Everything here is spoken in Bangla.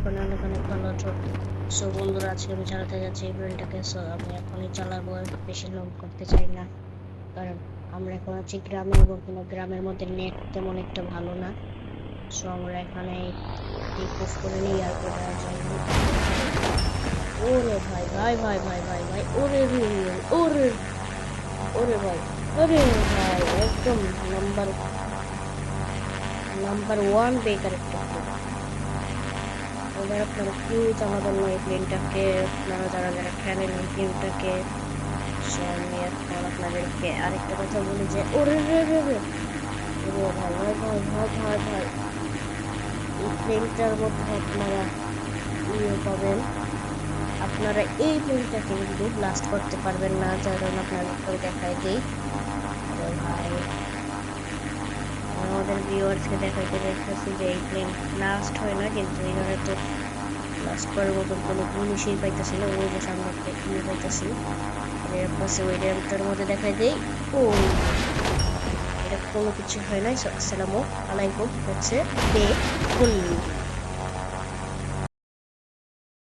এখন অনেক অনেক ভালো আছো। সো বন্ধুরা, আজকে আমি চালাতে যাচ্ছি এই প্লেনটাকে। সো আমি এখনই চালাবো, বেশি লং করতে চাই না, কারণ আমরা এখন আছি গ্রামে এবং গ্রামের মধ্যে নেট তেমন একটা ভালো না। সো আমরা এখানে টেক অফ করে নিই, এয়ারপোর্টে যাই। ওরে ভাই ভাই ভাই ভাই ভাই ভাই, ওরে রে ওরে ওরে ভাই, আরে ভাই, একদম নাম্বার নাম্বার ওয়ান বেকার একটা plane। এবার আপনারা কেউ চালাবেন না এই প্লেনটাকে, আপনারা যারা যারা খেলেন এই গেমটাকে। সো আমি এখন আপনাদেরকে আরেকটা কথা বলি যে ওরে রে রে রে, ওরে ভাই ভাই ভাই ভাই ভাই ভাই, এই প্লেনটার মধ্যে আপনারা পাবেন। আপনারা এই প্লেনটাকে কিন্তু ব্লাস্ট করতে পারবেন না, কারণ আপনাদের দেখাই দেই। ভাই, আমাদের ভিউয়ার্সকে দেখাইতে দেখতেছি যে এই প্লেন ব্লাস্ট হয় না, কিন্তু এখানে তো ব্লাস্ট করার মতন কোনো জিনিসই পাইতেছি না। ওই যে সামনে একটা ইয়ে পাইতেছি, এর পাশে ওই র্যামটার মধ্যে দেখাই দেই। ও, এটা কোনো কিছু হয় নাই। আসসালামু আলাইকুম, হচ্ছে বে গুল্লি।